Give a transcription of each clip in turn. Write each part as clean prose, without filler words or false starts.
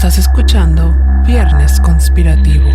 Estás escuchando Viernes Conspirativo.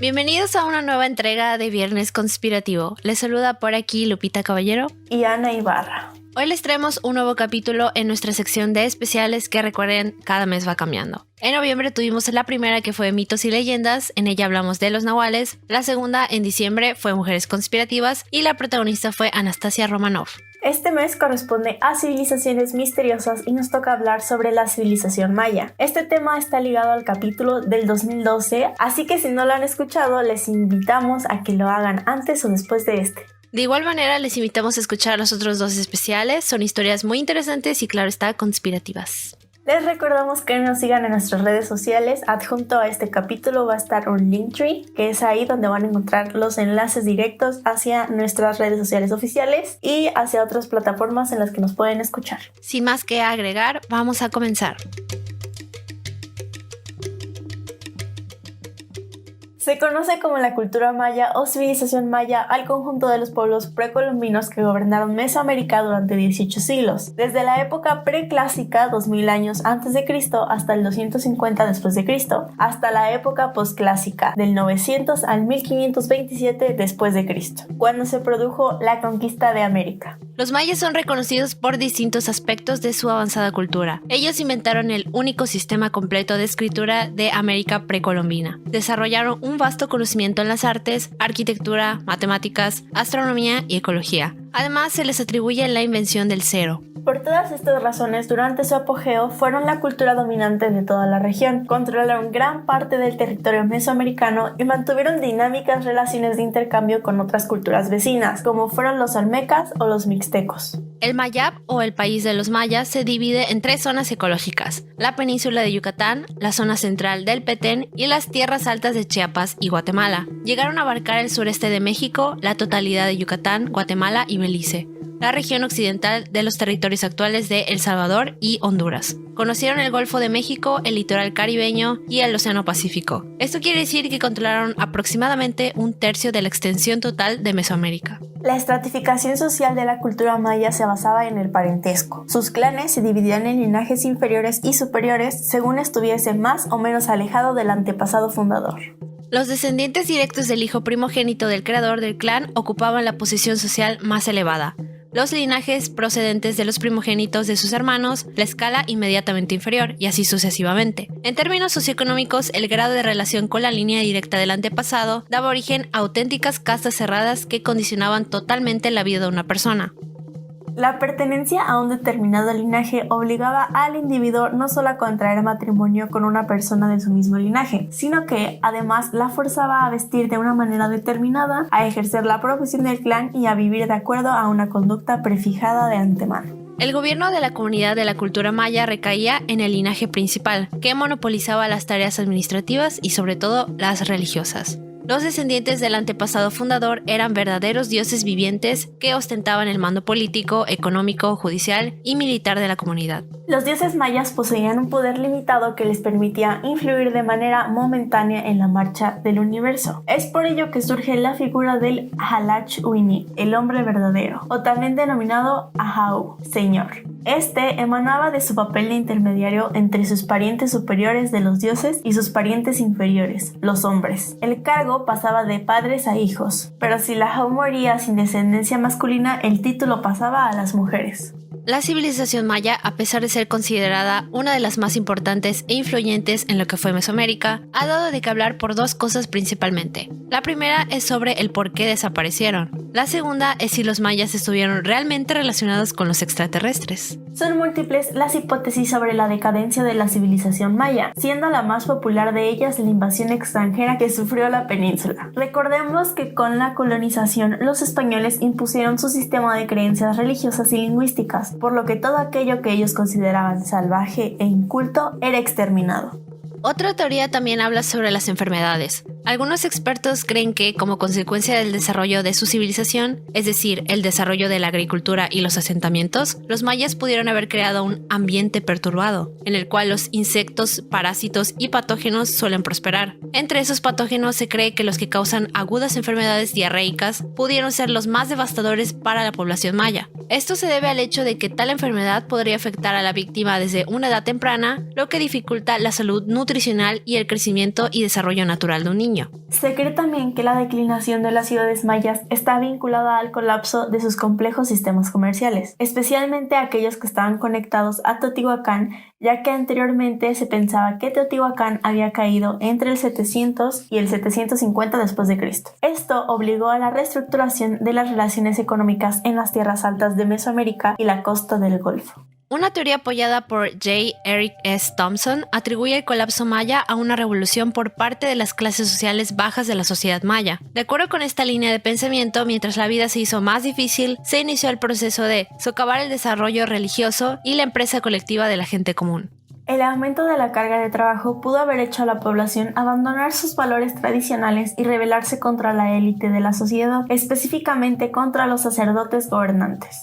Bienvenidos a una nueva entrega de Viernes Conspirativo. Les saluda por aquí Lupita Caballero y Ana Ibarra. Hoy les traemos un nuevo capítulo en nuestra sección de especiales que, recuerden, cada mes va cambiando. En noviembre tuvimos la primera, que fue Mitos y Leyendas. En ella hablamos de los nahuales. La segunda, en diciembre, fue Mujeres Conspirativas y la protagonista fue Anastasia Romanov. Este mes corresponde a civilizaciones misteriosas y nos toca hablar sobre la civilización maya. Este tema está ligado al capítulo del 2012, así que si no lo han escuchado, les invitamos a que lo hagan antes o después de este. De igual manera, les invitamos a escuchar los otros dos especiales. Son historias muy interesantes y, claro está, conspirativas. Les recordamos que nos sigan en nuestras redes sociales. Adjunto a este capítulo va a estar un Linktree, que es ahí donde van a encontrar los enlaces directos hacia nuestras redes sociales oficiales y hacia otras plataformas en las que nos pueden escuchar. Sin más que agregar, vamos a comenzar. Se conoce como la cultura maya o civilización maya al conjunto de los pueblos precolombinos que gobernaron Mesoamérica durante 18 siglos, desde la época preclásica, 2000 años antes de Cristo, hasta el 250 después de Cristo, hasta la época posclásica, del 900 al 1527 después de Cristo, cuando se produjo la conquista de América. Los mayas son reconocidos por distintos aspectos de su avanzada cultura. Ellos inventaron el único sistema completo de escritura de América precolombina. Desarrollaron un vasto conocimiento en las artes, arquitectura, matemáticas, astronomía y ecología. Además, se les atribuye la invención del cero. Por todas estas razones, durante su apogeo, fueron la cultura dominante de toda la región, controlaron gran parte del territorio mesoamericano y mantuvieron dinámicas relaciones de intercambio con otras culturas vecinas, como fueron los olmecas o los mixtecos. El Mayab, o el país de los mayas, se divide en tres zonas ecológicas: la península de Yucatán, la zona central del Petén y las tierras altas de Chiapas y Guatemala. Llegaron a abarcar el sureste de México, la totalidad de Yucatán, Guatemala y Belice, la región occidental de los territorios actuales de El Salvador y Honduras. Conocieron el Golfo de México, el litoral caribeño y el Océano Pacífico. Esto quiere decir que controlaron aproximadamente un tercio de la extensión total de Mesoamérica. La estratificación social de la cultura maya se basaba en el parentesco. Sus clanes se dividían en linajes inferiores y superiores según estuviese más o menos alejado del antepasado fundador. Los descendientes directos del hijo primogénito del creador del clan ocupaban la posición social más elevada. Los linajes procedentes de los primogénitos de sus hermanos, la escala inmediatamente inferior, y así sucesivamente. En términos socioeconómicos, el grado de relación con la línea directa del antepasado daba origen a auténticas castas cerradas que condicionaban totalmente la vida de una persona. La pertenencia a un determinado linaje obligaba al individuo no solo a contraer matrimonio con una persona de su mismo linaje, sino que además la forzaba a vestir de una manera determinada, a ejercer la profesión del clan y a vivir de acuerdo a una conducta prefijada de antemano. El gobierno de la comunidad de la cultura maya recaía en el linaje principal, que monopolizaba las tareas administrativas y sobre todo las religiosas. Los descendientes del antepasado fundador eran verdaderos dioses vivientes que ostentaban el mando político, económico, judicial y militar de la comunidad. Los dioses mayas poseían un poder limitado que les permitía influir de manera momentánea en la marcha del universo. Es por ello que surge la figura del Halach-Uini, el hombre verdadero, o también denominado Ahau, señor. Este emanaba de su papel de intermediario entre sus parientes superiores de los dioses y sus parientes inferiores, los hombres. El cargo pasaba de padres a hijos, pero si la Ahau moría sin descendencia masculina, el título pasaba a las mujeres. La civilización maya, a pesar de ser considerada una de las más importantes e influyentes en lo que fue Mesoamérica, ha dado de qué hablar por dos cosas principalmente. La primera es sobre el por qué desaparecieron. La segunda es si los mayas estuvieron realmente relacionados con los extraterrestres. Son múltiples las hipótesis sobre la decadencia de la civilización maya, siendo la más popular de ellas la invasión extranjera que sufrió la península. Recordemos que con la colonización los españoles impusieron su sistema de creencias religiosas y lingüísticas, por lo que todo aquello que ellos consideraban salvaje e inculto era exterminado. Otra teoría también habla sobre las enfermedades. Algunos expertos creen que, como consecuencia del desarrollo de su civilización, es decir, el desarrollo de la agricultura y los asentamientos, los mayas pudieron haber creado un ambiente perturbado, en el cual los insectos, parásitos y patógenos suelen prosperar. Entre esos patógenos se cree que los que causan agudas enfermedades diarreicas pudieron ser los más devastadores para la población maya. Esto se debe al hecho de que tal enfermedad podría afectar a la víctima desde una edad temprana, lo que dificulta la salud nutricional y el crecimiento y desarrollo natural de un niño. Se cree también que la declinación de las ciudades mayas está vinculada al colapso de sus complejos sistemas comerciales, especialmente aquellos que estaban conectados a Teotihuacán, ya que anteriormente se pensaba que Teotihuacán había caído entre el 700 y el 750 después de Cristo. Esto obligó a la reestructuración de las relaciones económicas en las tierras altas de Mesoamérica y la costa del Golfo. Una teoría apoyada por J. Eric S. Thompson atribuye el colapso maya a una revolución por parte de las clases sociales bajas de la sociedad maya. De acuerdo con esta línea de pensamiento, mientras la vida se hizo más difícil, se inició el proceso de socavar el desarrollo religioso y la empresa colectiva de la gente común. El aumento de la carga de trabajo pudo haber hecho a la población abandonar sus valores tradicionales y rebelarse contra la élite de la sociedad, específicamente contra los sacerdotes gobernantes.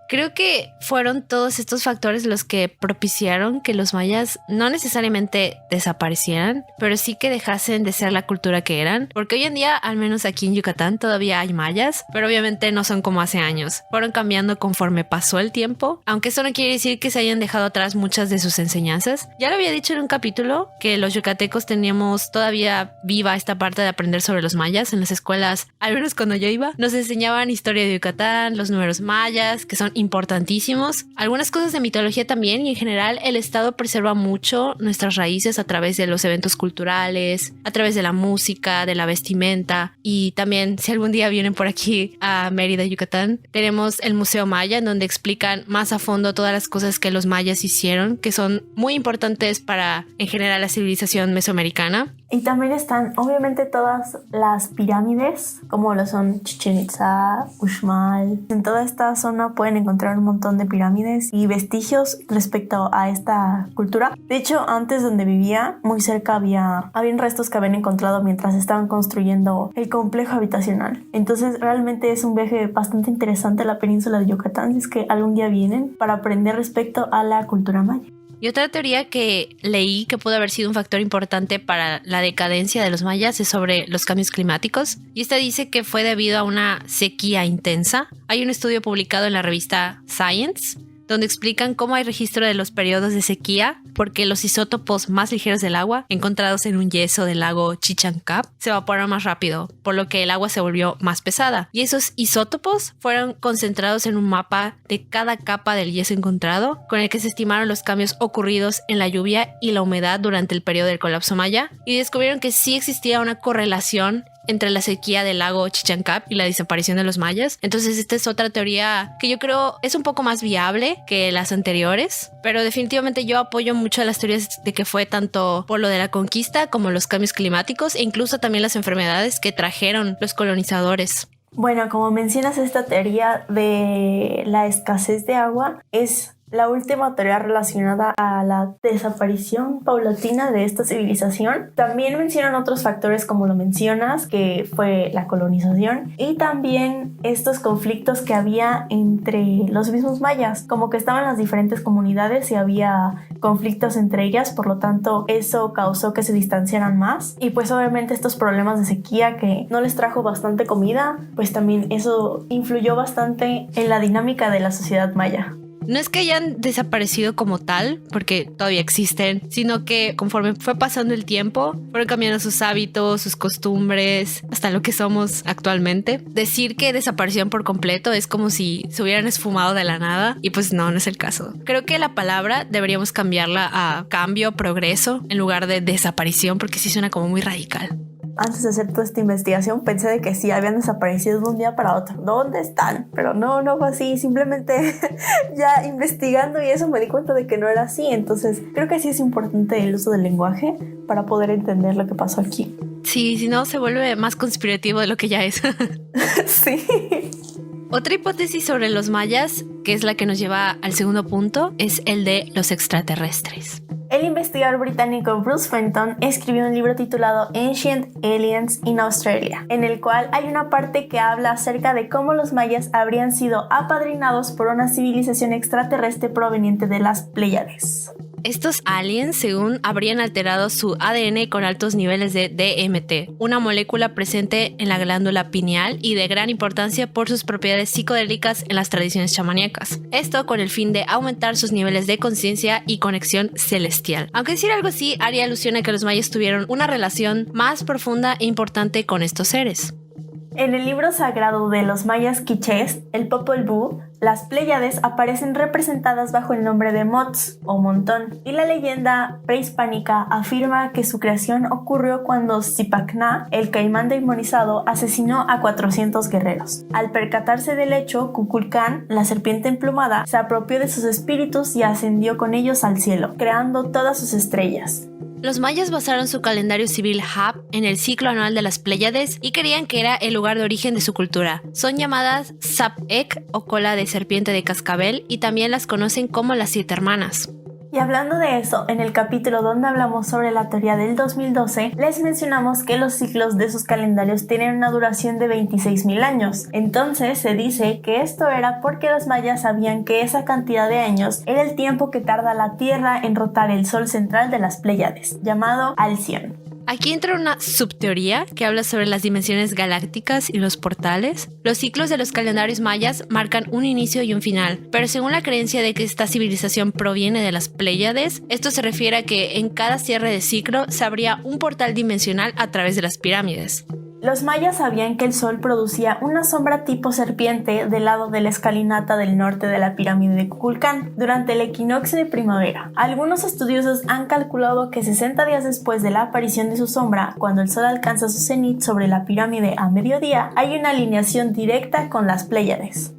Creo que fueron todos estos factores los que propiciaron que los mayas no necesariamente desaparecieran, pero sí que dejasen de ser la cultura que eran, porque hoy en día, al menos aquí en Yucatán, todavía hay mayas, pero obviamente no son como hace años. Fueron cambiando conforme pasó el tiempo, aunque eso no quiere decir que se hayan dejado atrás muchas de sus enseñanzas. Ya lo había dicho en un capítulo que los yucatecos teníamos todavía viva esta parte de aprender sobre los mayas en las escuelas, al menos cuando yo iba. Nos enseñaban historia de Yucatán, los números mayas, que son importantísimos, algunas cosas de mitología también, y en general el estado preserva mucho nuestras raíces a través de los eventos culturales, a través de la música, de la vestimenta, y también si algún día vienen por aquí a Mérida, Yucatán, tenemos el Museo Maya en donde explican más a fondo todas las cosas que los mayas hicieron, que son muy importantes para en general la civilización mesoamericana. Y también están obviamente todas las pirámides, como lo son Chichén Itzá, Uxmal. En toda esta zona pueden encontrar un montón de pirámides y vestigios respecto a esta cultura. De hecho, antes donde vivía, muy cerca habían restos que habían encontrado mientras estaban construyendo el complejo habitacional. Entonces realmente es un viaje bastante interesante a la península de Yucatán, si es que algún día vienen, para aprender respecto a la cultura maya. Y otra teoría que leí que pudo haber sido un factor importante para la decadencia de los mayas es sobre los cambios climáticos. Y esta dice que fue debido a una sequía intensa. Hay un estudio publicado en la revista Science donde explican cómo hay registro de los periodos de sequía porque los isótopos más ligeros del agua encontrados en un yeso del lago Chichancap se evaporaron más rápido, por lo que el agua se volvió más pesada. Y esos isótopos fueron concentrados en un mapa de cada capa del yeso encontrado, con el que se estimaron los cambios ocurridos en la lluvia y la humedad durante el periodo del colapso maya, y descubrieron que sí existía una correlación entre la sequía del lago Chichancap y la desaparición de los mayas. Entonces esta es otra teoría que yo creo es un poco más viable que las anteriores, pero definitivamente yo apoyo mucho a las teorías de que fue tanto por lo de la conquista como los cambios climáticos e incluso también las enfermedades que trajeron los colonizadores. Bueno, como mencionas, esta teoría de la escasez de agua es la última teoría relacionada a la desaparición paulatina de esta civilización. También mencionan otros factores como lo mencionas, que fue la colonización y también estos conflictos que había entre los mismos mayas, como que estaban las diferentes comunidades y había conflictos entre ellas, por lo tanto eso causó que se distanciaran más, y pues obviamente estos problemas de sequía que no les trajo bastante comida, pues también eso influyó bastante en la dinámica de la sociedad maya. No es que hayan desaparecido como tal, porque todavía existen, sino que conforme fue pasando el tiempo, fueron cambiando sus hábitos, sus costumbres, hasta lo que somos actualmente. Decir que desaparecieron por completo es como si se hubieran esfumado de la nada, y pues no es el caso. Creo que la palabra deberíamos cambiarla a cambio, progreso, en lugar de desaparición, porque sí suena como muy radical. Antes de hacer toda esta investigación pensé de que sí habían desaparecido de un día para otro. ¿Dónde están? Pero no fue así. Simplemente ya investigando y eso me di cuenta de que no era así. Entonces creo que sí es importante el uso del lenguaje para poder entender lo que pasó aquí. Sí, si no se vuelve más conspirativo de lo que ya es. Sí. Otra hipótesis sobre los mayas, que es la que nos lleva al segundo punto, es el de los extraterrestres. El investigador británico Bruce Fenton escribió un libro titulado Ancient Aliens in Australia, en el cual hay una parte que habla acerca de cómo los mayas habrían sido apadrinados por una civilización extraterrestre proveniente de las Pléyades. Estos aliens, según, habrían alterado su ADN con altos niveles de DMT, una molécula presente en la glándula pineal y de gran importancia por sus propiedades psicodélicas en las tradiciones chamaníacas. Esto con el fin de aumentar sus niveles de conciencia y conexión celestial. Aunque decir algo así haría alusión a que los mayas tuvieron una relación más profunda e importante con estos seres. En el libro sagrado de los mayas quichés, el Popol Vuh, las Pléyades aparecen representadas bajo el nombre de Mots o montón, y la leyenda prehispánica afirma que su creación ocurrió cuando Zipacná, el caimán demonizado, asesinó a 400 guerreros. Al percatarse del hecho, Kukulcán, la serpiente emplumada, se apropió de sus espíritus y ascendió con ellos al cielo, creando todas sus estrellas. Los mayas basaron su calendario civil Hab en el ciclo anual de las Pléyades y creían que era el lugar de origen de su cultura. Son llamadas Sap-ek o cola de serpiente de cascabel y también las conocen como las 7 hermanas. Y hablando de eso, en el capítulo donde hablamos sobre la teoría del 2012, les mencionamos que los ciclos de sus calendarios tienen una duración de 26.000 años. Entonces se dice que esto era porque los mayas sabían que esa cantidad de años era el tiempo que tarda la Tierra en rotar el sol central de las Pléyades, llamado Alción. Aquí entra una subteoría que habla sobre las dimensiones galácticas y los portales. Los ciclos de los calendarios mayas marcan un inicio y un final, pero según la creencia de que esta civilización proviene de las Pléyades, esto se refiere a que en cada cierre de ciclo se abría un portal dimensional a través de las pirámides. Los mayas sabían que el sol producía una sombra tipo serpiente del lado de la escalinata del norte de la pirámide de Kukulcán durante el equinoccio de primavera. Algunos estudiosos han calculado que 60 días después de la aparición de su sombra, cuando el sol alcanza su cenit sobre la pirámide a mediodía, hay una alineación directa con las Pléyades.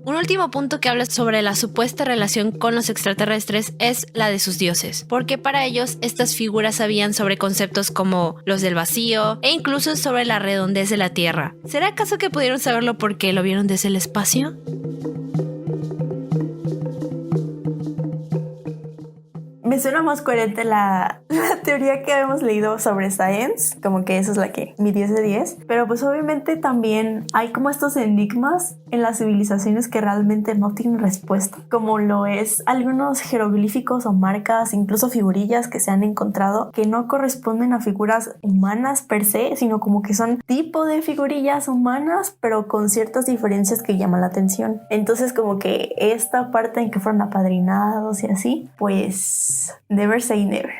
Un último punto que habla sobre la supuesta relación con los extraterrestres es la de sus dioses, porque para ellos estas figuras sabían sobre conceptos como los del vacío e incluso sobre la redondez de la Tierra. ¿Será acaso que pudieron saberlo porque lo vieron desde el espacio? Me suena más coherente la teoría que habíamos leído sobre Science, como que esa es la que mi 10 de 10, pero pues obviamente también hay como estos enigmas en las civilizaciones que realmente no tienen respuesta, como lo es algunos jeroglíficos o marcas, incluso figurillas que se han encontrado que no corresponden a figuras humanas per se, sino como que son tipo de figurillas humanas, pero con ciertas diferencias que llaman la atención. Entonces como que esta parte en que fueron apadrinados y así, pues never say never.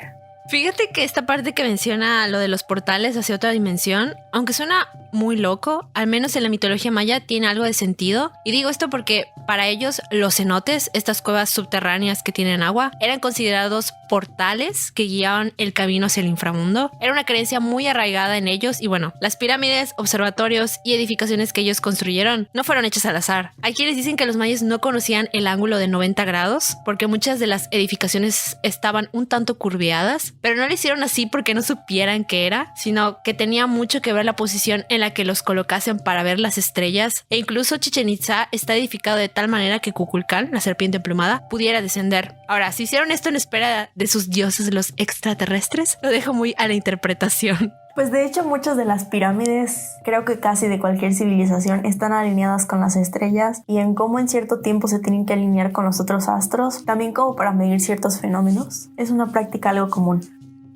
Fíjate que esta parte que menciona lo de los portales hacia otra dimensión, aunque suena muy loco, al menos en la mitología maya tiene algo de sentido. Y digo esto porque para ellos los cenotes, estas cuevas subterráneas que tienen agua, eran considerados portales que guiaban el camino hacia el inframundo. Era una creencia muy arraigada en ellos y bueno, las pirámides, observatorios y edificaciones que ellos construyeron no fueron hechas al azar. Hay quienes dicen que los mayas no conocían el ángulo de 90 grados porque muchas de las edificaciones estaban un tanto curveadas, pero no lo hicieron así porque no supieran qué era, sino que tenía mucho que ver la posición en la que los colocasen para ver las estrellas, e incluso Chichén Itzá está edificado de tal manera que Kukulcán, la serpiente emplumada, pudiera descender. Ahora, si hicieron esto en espera de sus dioses los extraterrestres, lo dejo muy a la interpretación. Pues de hecho muchas de las pirámides, creo que casi de cualquier civilización, están alineadas con las estrellas y en cómo en cierto tiempo se tienen que alinear con los otros astros, también como para medir ciertos fenómenos. Es una práctica algo común.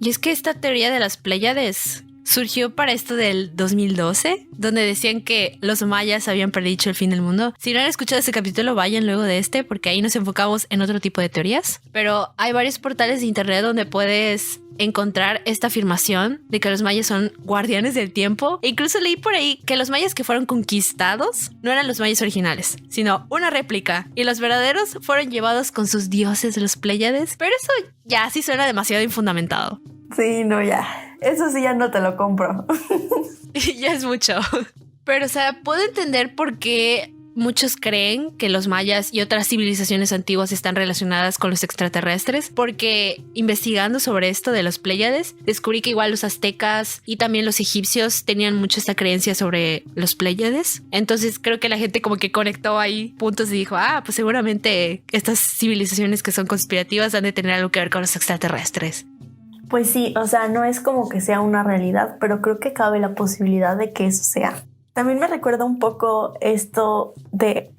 Y es que esta teoría de las Pléyades surgió para esto del 2012, donde decían que los mayas habían predicho el fin del mundo. Si no han escuchado ese capítulo, vayan luego de este, porque ahí nos enfocamos en otro tipo de teorías. Pero hay varios portales de internet donde puedes encontrar esta afirmación de que los mayas son guardianes del tiempo. E incluso leí por ahí que los mayas que fueron conquistados no eran los mayas originales, sino una réplica. Y los verdaderos fueron llevados con sus dioses, los Pléyades. Pero eso ya sí suena demasiado infundamentado. Sí, no, ya. Eso sí ya no te lo compro. Ya es mucho. Pero, o sea, puedo entender por qué muchos creen que los mayas y otras civilizaciones antiguas están relacionadas con los extraterrestres, porque investigando sobre esto de los Pléyades, descubrí que igual los aztecas y también los egipcios tenían mucho esta creencia sobre los Pléyades. Entonces creo que la gente como que conectó ahí puntos y dijo, pues seguramente estas civilizaciones que son conspirativas han de tener algo que ver con los extraterrestres. Pues sí, o sea, no es como que sea una realidad, pero creo que cabe la posibilidad de que eso sea. También me recuerda un poco esto de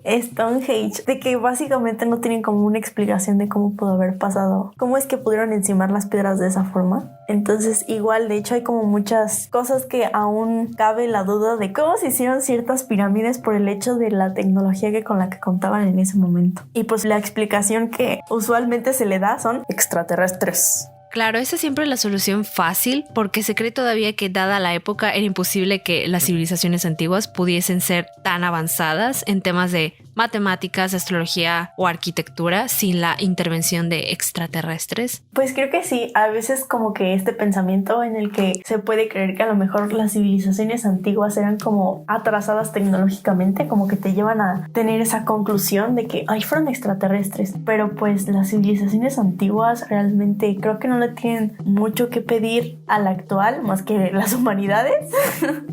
Stonehenge, de que básicamente no tienen como una explicación de cómo pudo haber pasado, cómo es que pudieron encimar las piedras de esa forma. Entonces igual, de hecho, hay como muchas cosas que aún cabe la duda de cómo se hicieron ciertas pirámides por el hecho de la tecnología con la que contaban en ese momento. Y pues la explicación que usualmente se le da son extraterrestres. Claro, esa siempre es la solución fácil, porque se cree todavía que dada la época era imposible que las civilizaciones antiguas pudiesen ser tan avanzadas en temas de matemáticas, astrología o arquitectura sin la intervención de extraterrestres. Pues creo que sí, a veces como que este pensamiento en el que se puede creer que a lo mejor las civilizaciones antiguas eran como atrasadas tecnológicamente, como que te llevan a tener esa conclusión de que fueron extraterrestres, pero pues las civilizaciones antiguas realmente creo que no le tienen mucho que pedir a la actual más que las humanidades,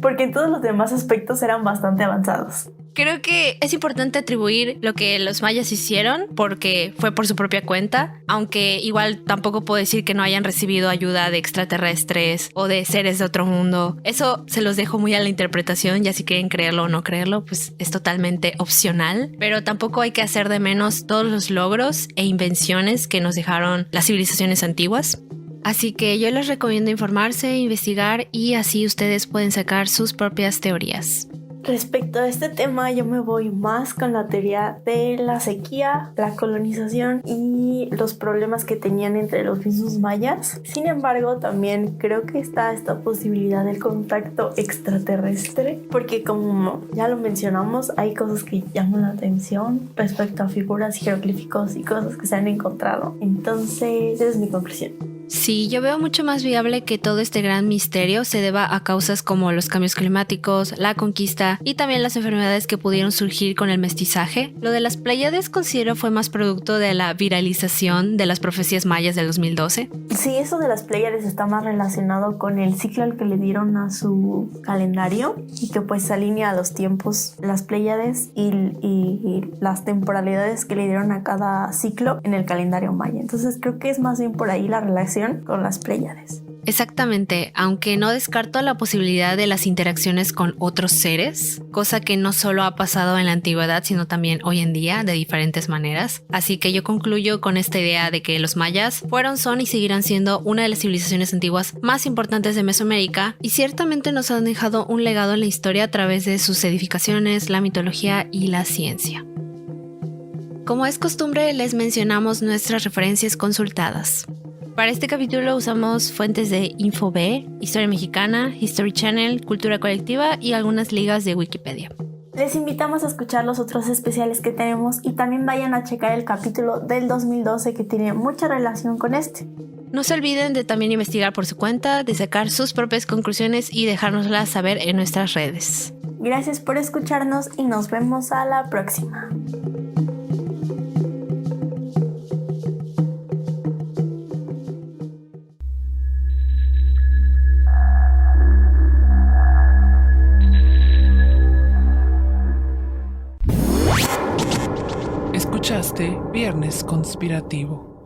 porque en todos los demás aspectos eran bastante avanzados. Creo que es importante atribuir lo que los mayas hicieron porque fue por su propia cuenta, aunque igual tampoco puedo decir que no hayan recibido ayuda de extraterrestres o de seres de otro mundo. Eso se los dejo muy a la interpretación, ya si quieren creerlo o no creerlo, pues es totalmente opcional, pero tampoco hay que hacer de menos todos los logros e invenciones que nos dejaron las civilizaciones antiguas. Así que yo les recomiendo informarse, investigar y así ustedes pueden sacar sus propias teorías. Respecto a este tema, yo me voy más con la teoría de la sequía, la colonización y los problemas que tenían entre los mismos mayas. Sin embargo, también creo que está esta posibilidad del contacto extraterrestre, porque como ya lo mencionamos, hay cosas que llaman la atención respecto a figuras, jeroglíficos y cosas que se han encontrado. Entonces, esa es mi conclusión. Sí, yo veo mucho más viable que todo este gran misterio se deba a causas como los cambios climáticos, la conquista y también las enfermedades que pudieron surgir con el mestizaje. Lo de las Pléyades considero fue más producto de la viralización de las profecías mayas del 2012. Sí, eso de las Pléyades está más relacionado con el ciclo al que le dieron a su calendario y que pues se alinea a los tiempos, las Pléyades y las temporalidades que le dieron a cada ciclo en el calendario maya. Entonces creo que es más bien por ahí la relación con las Pléyades. Exactamente, aunque no descarto la posibilidad de las interacciones con otros seres, cosa que no solo ha pasado en la antigüedad, sino también hoy en día de diferentes maneras. Así que yo concluyo con esta idea de que los mayas fueron, son y seguirán siendo una de las civilizaciones antiguas más importantes de Mesoamérica y ciertamente nos han dejado un legado en la historia a través de sus edificaciones, la mitología y la ciencia. Como es costumbre, les mencionamos nuestras referencias consultadas. Para este capítulo usamos fuentes de InfoB, Historia Mexicana, History Channel, Cultura Colectiva y algunas ligas de Wikipedia. Les invitamos a escuchar los otros especiales que tenemos y también vayan a checar el capítulo del 2012 que tiene mucha relación con este. No se olviden de también investigar por su cuenta, de sacar sus propias conclusiones y dejárnoslas saber en nuestras redes. Gracias por escucharnos y nos vemos a la próxima. Escuchaste Viernes Conspirativo.